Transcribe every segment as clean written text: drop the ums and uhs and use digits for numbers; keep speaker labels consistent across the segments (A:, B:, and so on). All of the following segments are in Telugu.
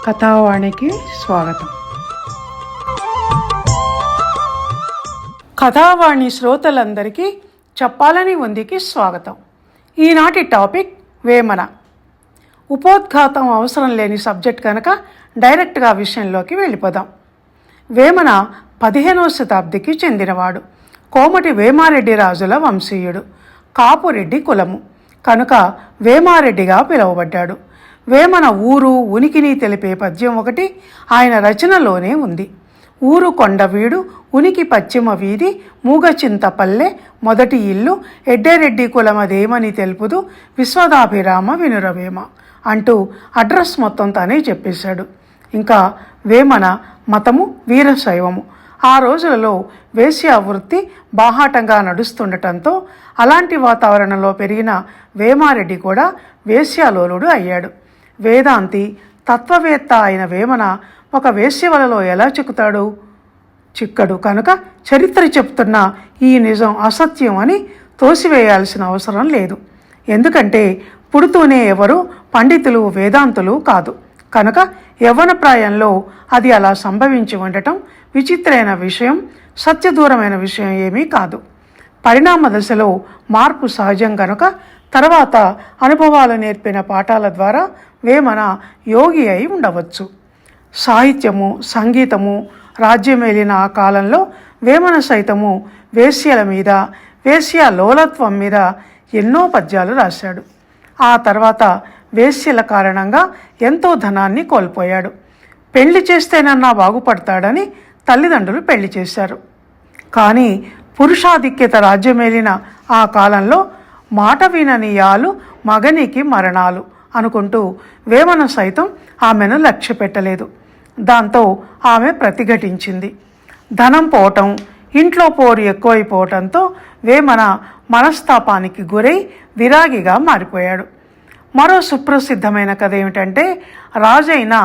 A: కథావాణికి స్వాగతం. కథావాణి శ్రోతలందరికీ చెప్పాలని ఉందికి స్వాగతం. ఈనాటి టాపిక్ వేమన. ఉపోద్ఘాతం అవసరం లేని సబ్జెక్ట్ కనుక డైరెక్ట్గా విషయంలోకి వెళ్ళిపోదాం. వేమన 15వ శతాబ్దికి చెందినవాడు. కోమటి వేమారెడ్డి రాజుల వంశీయుడు. కాపురెడ్డి కులము కనుక వేమారెడ్డిగా పిలువబడ్డాడు. వేమన ఊరు ఉనికిని తెలిపే పద్యం ఒకటి ఆయన రచనలోనే ఉంది. ఊరు కొండవీడు, ఉనికి పశ్చిమ వీధి, మూగచింతపల్లె, మొదటి ఇల్లు, ఎడ్డెరెడ్డి కులమదేమని తెలుపుదు, విశ్వదాభిరామ వినురవేమ అంటూ అడ్రస్ మొత్తం తానే చెప్పేశాడు. ఇంకా వేమన మతము వీరశైవము. ఆ రోజులలో వేశ్యా వృత్తి బాహాటంగా నడుస్తుండటంతో అలాంటి వాతావరణంలో పెరిగిన వేమారెడ్డి కూడా వేశ్యాలోలుడు అయ్యాడు. వేదాంతి, తత్వవేత్త అయిన వేమన ఒక వేశ్యవలలో ఎలా చిక్కుతాడు? చిక్కడు. కనుక చరిత్ర చెప్తున్న ఈ నిజం అసత్యం అని తోసివేయాల్సిన అవసరం లేదు. ఎందుకంటే పుడుతూనే ఎవరు పండితులు వేదాంతులు కాదు. కనుక యవ్వన ప్రాయంలో అది అలా సంభవించి ఉండటం విచిత్రమైన విషయం, సత్యదూరమైన విషయం ఏమీ కాదు. పరిణామ దశలో మార్పు సహజం కనుక తర్వాత అనుభవాలు నేర్పిన పాఠాల ద్వారా వేమన యోగి అయి ఉండవచ్చు. సాహిత్యము, సంగీతము రాజ్యమేలిన ఆ కాలంలో వేమన సైతము వేశ్యల మీద, వేశ్య లోలత్వం మీద ఎన్నో పద్యాలు రాశాడు. ఆ తర్వాత వేశ్యల కారణంగా ఎంతో ధనాన్ని కోల్పోయాడు. పెళ్లి చేస్తేనన్నా బాగుపడతాడని తల్లిదండ్రులు పెళ్లి చేశారు. కానీ పురుషాధిక్యత రాజ్యమేలిన ఆ కాలంలో మాట వినని యాలు మగనికి మరణాలు అనుకుంటూ వేమన సైతం ఆమెను లక్ష్య పెట్టలేదు. దాంతో ఆమె ప్రతిఘటించింది. ధనం పోవటం, ఇంట్లో పోరు ఎక్కువైపోవటంతో వేమన మనస్తాపానికి గురై విరాగిగా మారిపోయాడు. మరో సుప్రసిద్ధమైన కథ ఏమిటంటే, రాజైన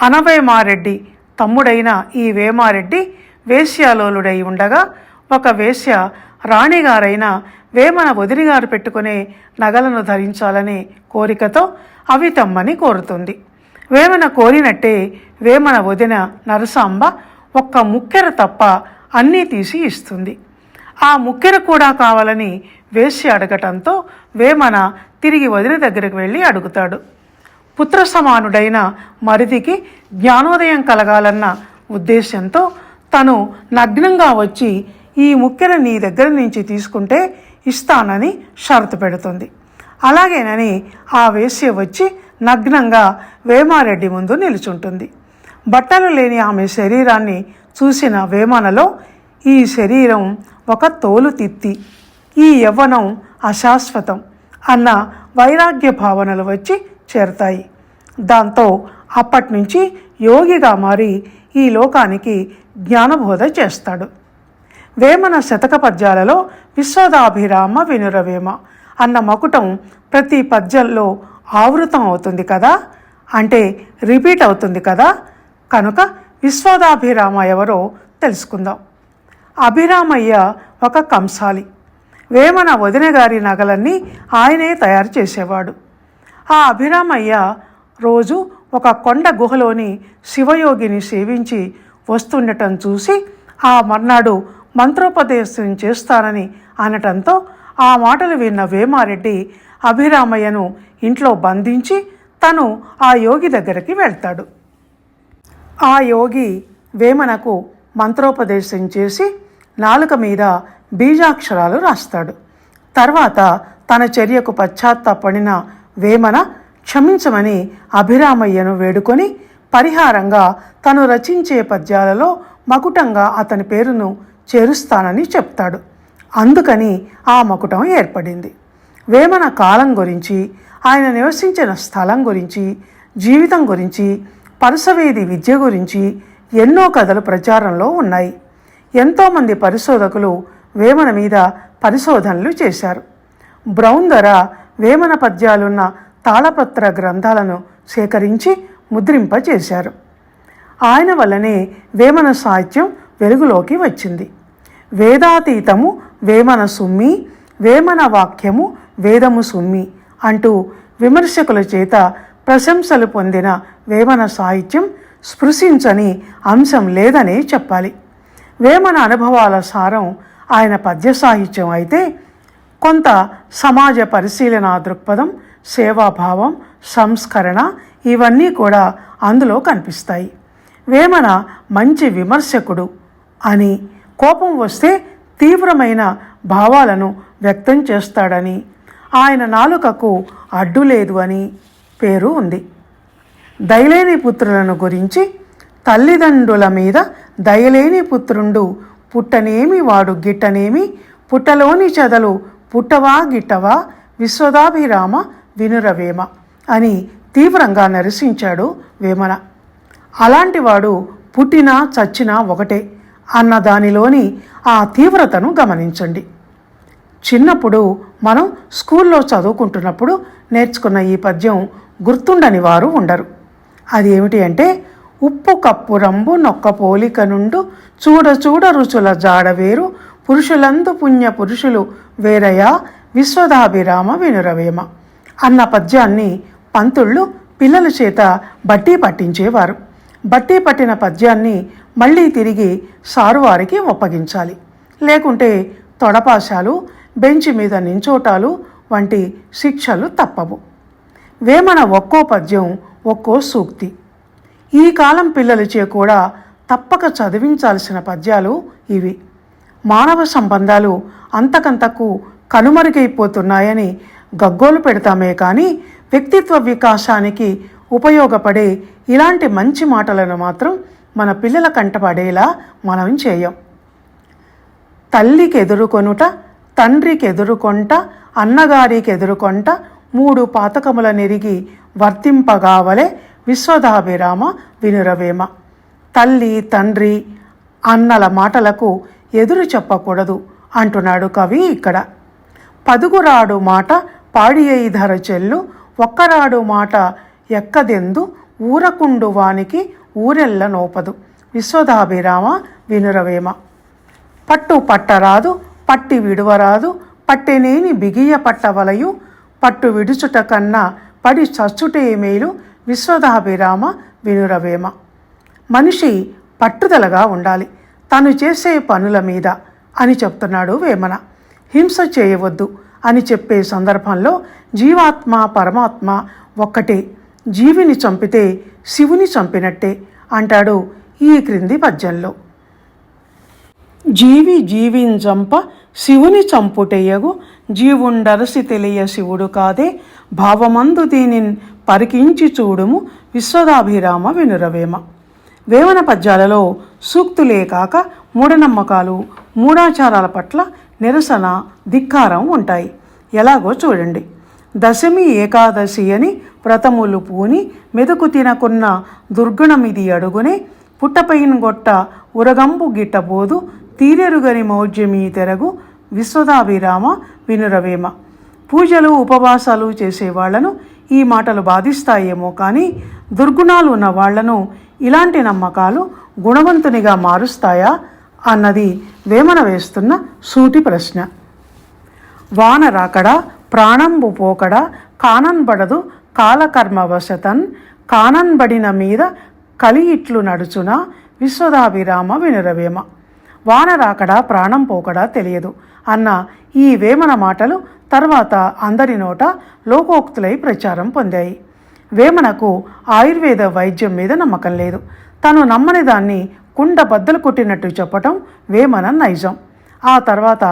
A: అనవేమారెడ్డి తమ్ముడైన ఈ వేమారెడ్డి వేశ్యాలోలుడై ఉండగా ఒక వేశ్య రాణిగారైన వేమన వదిలిగారు పెట్టుకునే నగలను ధరించాలనే కోరికతో అవి తెమ్మని కోరుతుంది. వేమన కోరినట్టే వేమన వదిన నరసాంబ ఒక్క ముక్కెర తప్ప అన్నీ తీసి ఇస్తుంది. ఆ ముక్కెర కూడా కావాలని వేశ్య అడగటంతో వేమన తిరిగి వదిన దగ్గరకు వెళ్ళి అడుగుతాడు. పుత్ర సమానుడైన మరిదికి జ్ఞానోదయం కలగాలన్న ఉద్దేశంతో తను నగ్నంగా వచ్చి ఈ ముక్కెర నీ దగ్గర నుంచి తీసుకుంటే ఇస్తానని షరతు పెడుతుంది. అలాగేనని ఆ వేశ్య వచ్చి నగ్నంగా వేమారెడ్డి ముందు నిలుచుంటుంది. బట్టలు లేని ఆమె శరీరాన్ని చూసిన వేమనలో ఈ శరీరం ఒక తోలు తిత్తి, ఈ యవ్వనం అశాశ్వతం అన్న వైరాగ్య భావనలు వచ్చి చేరతాయి. దాంతో అప్పటి నుంచి యోగిగా మారి ఈ లోకానికి జ్ఞానబోధ చేస్తాడు. వేమన శతక పద్యాలలో విశ్వదాభిరామ వినురవేమ అన్న మకుటం ప్రతి పద్యంలో ఆవృతం అవుతుంది కదా, అంటే రిపీట్ అవుతుంది కదా. కనుక విశ్వదాభిరామ ఎవరో తెలుసుకుందాం. అభిరామయ్య ఒక కంసాలి. వేమన వదిన గారి నగలన్నీ ఆయనే తయారు చేసేవాడు. ఆ అభిరామయ్య రోజు ఒక కొండ గుహలోని శివయోగిని సేవించి వస్తుండటం చూసి ఆ మర్నాడు మంత్రోపదేశం చేస్తానని అనటంతో ఆ మాటలు విన్న వేమారెడ్డి అభిరామయ్యను ఇంట్లో బంధించి తను ఆ యోగి దగ్గరికి వెళ్తాడు. ఆ యోగి వేమనకు మంత్రోపదేశం చేసి నాలుక మీద బీజాక్షరాలు రాస్తాడు. తర్వాత తన చర్యకు పశ్చాత్తాపడిన వేమన క్షమించమని అభిరామయ్యను వేడుకొని పరిహారంగా తను రచించే పద్యాలలో మకుటంగా అతని పేరును చేరుస్తానని చెప్తాడు. అందుకని ఆ మకుటం ఏర్పడింది. వేమన కాలం గురించి, ఆయన నివసించిన స్థలం గురించి, జీవితం గురించి, పరుసవేది విద్య గురించి ఎన్నో కథలు ప్రచారంలో ఉన్నాయి. ఎంతోమంది పరిశోధకులు వేమన మీద పరిశోధనలు చేశారు. బ్రౌన్ ధర వేమన పద్యాలున్న తాళపత్ర గ్రంథాలను సేకరించి ముద్రింపచేశారు. ఆయన వల్లనే వేమన సాహిత్యం వెలుగులోకి వచ్చింది. వేదాతీతము వేమన సుమ్మి, వేమన వాక్యము వేదము సుమ్మి అంటూ విమర్శకుల చేత ప్రశంసలు పొందిన వేమన సాహిత్యం స్పృశించని అంశం లేదనే చెప్పాలి. వేమన అనుభవాల సారం ఆయన పద్య సాహిత్యం అయితే, కొంత సమాజ పరిశీలన దృక్పథం, సేవాభావం, సంస్కరణ ఇవన్నీ కూడా అందులో కనిపిస్తాయి. వేమన మంచి విమర్శకుడు అని, కోపం వస్తే తీవ్రమైన భావాలను వ్యక్తం చేస్తాడని, ఆయన నాలుకకు అడ్డు లేదు అని పేరు ఉంది. దయలేని పుత్రులను గురించి, తల్లిదండ్రుల మీద దయలేని పుత్రుండు పుట్టనేమి వాడు గిట్టనేమి, పుట్టలోని చెదలు పుట్టవా గిట్టవా, విశ్వదాభిరామ వినురవేమ అని తీవ్రంగా నిరసించాడు వేమన. అలాంటివాడు పుట్టినా చచ్చినా ఒకటే అన్న దానిలోని ఆ తీవ్రతను గమనించండి. చిన్నప్పుడు మనం స్కూల్లో చదువుకుంటున్నప్పుడు నేర్చుకున్న ఈ పద్యం గుర్తుండని వారు ఉండరు. అది ఏమిటి అంటే, ఉప్పు కప్పు రంబు నొక్క పోలిక నుండు, చూడ చూడ రుచుల జాడవేరు, పురుషులందు పుణ్య పురుషులు వేరయా, విశ్వదాభిరామ వినురవేమ అన్న పద్యాన్ని పంతుళ్ళు పిల్లల చేత బట్టి పట్టించేవారు. బట్టి పట్టిన పద్యాన్ని మళ్ళీ తిరిగి సారువారికి ఒప్పగించాలి. లేకుంటే తొడపాశాలు, బెంచి మీద నించోటాలు వంటి శిక్షలు తప్పవు. వేమన ఒక్కో పద్యం ఒక్కో సూక్తి. ఈ కాలం పిల్లలచే కూడా తప్పక చదివించాల్సిన పద్యాలు ఇవి. మానవ సంబంధాలు అంతకంతకు కనుమరుగైపోతున్నాయని గగ్గోలు పెడతామే కానీ, వ్యక్తిత్వ వికాసానికి ఉపయోగపడే ఇలాంటి మంచి మాటలను మాత్రం మన పిల్లల కంటపడేలా మనం చేయం. తల్లికి ఎదురుకొనుట, తండ్రికి ఎదురుకొంట, అన్నగారికి ఎదురుకొంట, మూడు పాతకముల నెరిగి వర్తింపగావలే, విశ్వదాభిరామ వినురవేమ. తల్లి, తండ్రి, అన్నల మాటలకు ఎదురు చెప్పకూడదు అంటున్నాడు కవి ఇక్కడ. పదుగురాడు మాట పాడి అయి ధర చెల్లు, ఒక్కరాడు మాట ఎక్కదెందు, ఊరకుండు వానికి ఊరెల్ల నోపదు, విశ్వదాభిరామ వినురవేమ. పట్టు పట్టరాదు, పట్టి విడువరాదు, పట్టెనేని బిగియ పట్టవలయు, పట్టు విడుచుట కన్నా పడి చచ్చుటే మేలు, విశ్వదాభిరామ వినురవేమ. మనిషి పట్టుదలగా ఉండాలి తను చేసే పనుల మీద అని చెప్తున్నాడు వేమన. హింస చేయవద్దు అని చెప్పే సందర్భంలో జీవాత్మ పరమాత్మ ఒక్కటే, జీవిని చంపితే శివుని చంపినట్టే అంటాడు ఈ క్రింది పద్యంలో. జీవి జీవించంప శివుని చంపుటెయ్యగు, జీవుండరసి తెలియ శివుడు కాదే, భావమందు దీనిని పరికించి చూడుము, విశ్వదాభిరామ వినురవేమ. వేమన పద్యాలలో సూక్తులే కాక మూఢనమ్మకాలు, మూఢాచారాల పట్ల నిరసన, ధిక్కారం ఉంటాయి. ఎలాగో చూడండి. దశమి ఏకాదశి అని వ్రతములు పూని, మెతుకు తినకున్న దుర్గుణమిది అడుగునే, పుట్టపైన గొట్ట ఉరగంబు గిట్టబోదు, తీరెరుగని మౌజ్యమీ తెరగు, విశ్వదాభిరామ వినురవేమ. పూజలు ఉపవాసాలు చేసేవాళ్లను ఈ మాటలు బాధిస్తాయేమో కానీ, దుర్గుణాలు ఉన్న వాళ్లను ఇలాంటి నమ్మకాలు గుణవంతునిగా మారుస్తాయా అన్నది వేమన వేస్తున్న సూటి ప్రశ్న. వాన రాకడా ప్రాణంబు పోకడా, కానన్బడదు కాలకర్మవశతన్, కానన్బడిన మీద కలి ఇట్లు నడుచున, విశ్వదాభిరామ వినురవేమ. వాన రాకడా ప్రాణం పోకడా తెలియదు అన్న ఈ వేమన మాటలు తర్వాత అందరి నోట లోకోక్తులై ప్రచారం పొందాయి. వేమనకు ఆయుర్వేద వైద్యం మీద నమ్మకం లేదు. తను నమ్మని దాన్ని కుండ బద్దలు కొట్టినట్టు చెప్పటం వేమన నైజం. ఆ తర్వాత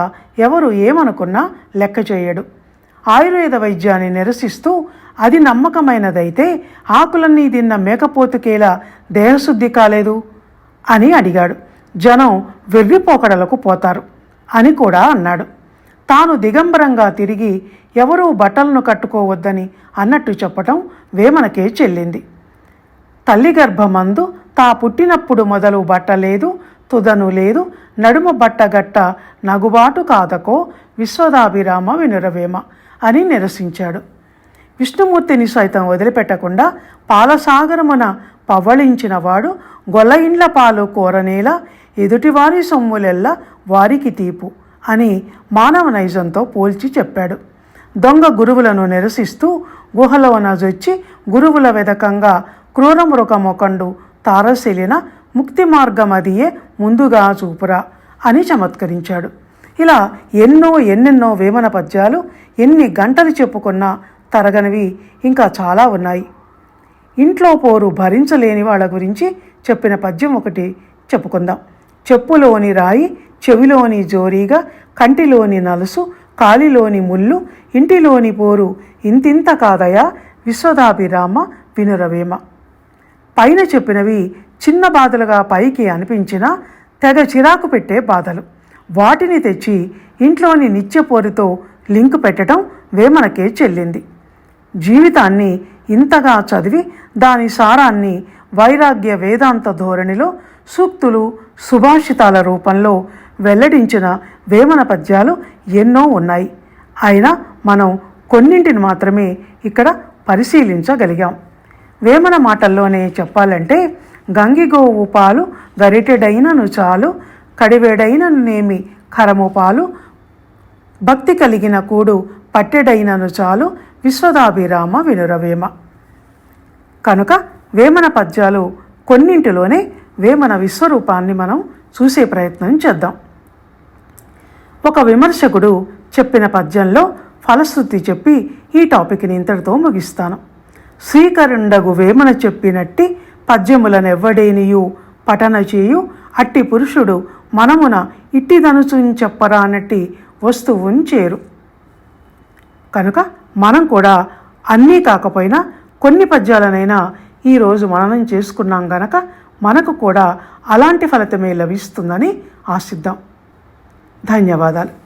A: ఎవరు ఏమనుకున్నా లెక్క చేయడు. ఆయుర్వేద వైద్యాన్ని నిరసిస్తూ, అది నమ్మకమైనదైతే ఆకులన్నీ తిన్న మేకపోతుకేలా దేహశుద్ధి కాలేదు అని అడిగాడు. జనం వెర్రిపోకడలకు పోతారు అని కూడా అన్నాడు. తాను దిగంబరంగా తిరిగి ఎవరూ బట్టలను కట్టుకోవద్దని అన్నట్టు చెప్పటం వేమనకే చెల్లింది. తల్లి గర్భమందు తా పుట్టినప్పుడు మొదలు బట్ట లేదు, తుదను లేదు, నడుమ బట్టగట్ట నగుబాటు కాదకో, విశ్వదాభిరామ వినురవేమ అని నిరసించాడు. విష్ణుమూర్తిని సైతం వదిలిపెట్టకుండా పాలసాగరమున పవ్వళించిన వాడు, గొల్ల ఇండ్ల పాలు కోరనేలా, ఎదుటివారి సొమ్ములెల్లా వారికి తీపు అని మానవ నైజంతో పోల్చి చెప్పాడు. దొంగ గురువులను నిరసిస్తూ గుహలోన జొచ్చి గురువుల వెదకంగా క్రూరమృగమొకండు తారసిలిన ముక్తి మార్గమదియే ముందుగా చూపురా అని చమత్కరించాడు. ఇలా ఎన్నెన్నో వేమన పద్యాలు ఎన్ని గంటలు చెప్పుకున్నా తరగనివి ఇంకా చాలా ఉన్నాయి. ఇంట్లో పోరు భరించలేని వాళ్ళ గురించి చెప్పిన పద్యం ఒకటి చెప్పుకుందాం. చెప్పులోని రాయి చెవిలోని జోరీగా, కంటిలోని నలుసు కాలిలోని ముళ్ళు, ఇంటిలోని పోరు ఇంతింత కాదయా విశ్వదాభిరామ వినురవేమ. పైన చెప్పినవి చిన్న బాధలుగా పైకి అనిపించినా తెగ చిరాకు పెట్టే బాధలు. వాటిని తెచ్చి ఇంట్లోని నిత్యపోరుతో లింకు పెట్టడం వేమనకే చెల్లింది. జీవితాన్ని ఇంతగా చదివి దాని సారాన్ని వైరాగ్య వేదాంత ధోరణిలో సూక్తులు సుభాషితాల రూపంలో వెల్లడించిన వేమన పద్యాలు ఎన్నో ఉన్నాయి. అయినా మనం కొన్నింటిని మాత్రమే ఇక్కడ పరిశీలించగలిగాం. వేమన మాటల్లోనే చెప్పాలంటే, గంగిగోవు పాలు గరిటెడైనను చాలు, కడివేడైనను నేమి కరము పాలు, భక్తి కలిగిన కూడు పట్టెడైనను చాలు విశ్వదాభిరామ వినురవేమ. కనుక వేమన పద్యాలు కొన్నింటిలోనే వేమన విశ్వరూపాన్ని మనం చూసే ప్రయత్నం చేద్దాం. ఒక విమర్శకుడు చెప్పిన పద్యంలో ఫలశ్రుతి చెప్పి ఈ టాపిక్ని ఇంతటితో ముగిస్తాను. శ్రీకరుండగు వేమన చెప్పినట్టి పద్యములనెవ్వడేనియు పఠన చేయు, అట్టి పురుషుడు మనమున ఇట్టిదనుచుని చెప్పరానట్టి వస్తువుంచేరు. కనుక మనం కూడా అన్నీ కాకపోయినా కొన్ని పద్యాలనైనా ఈరోజు మననం చేసుకున్నాం గనక మనకు కూడా అలాంటి ఫలితమే లభిస్తుందని ఆశిద్దాం. ధన్యవాదాలు.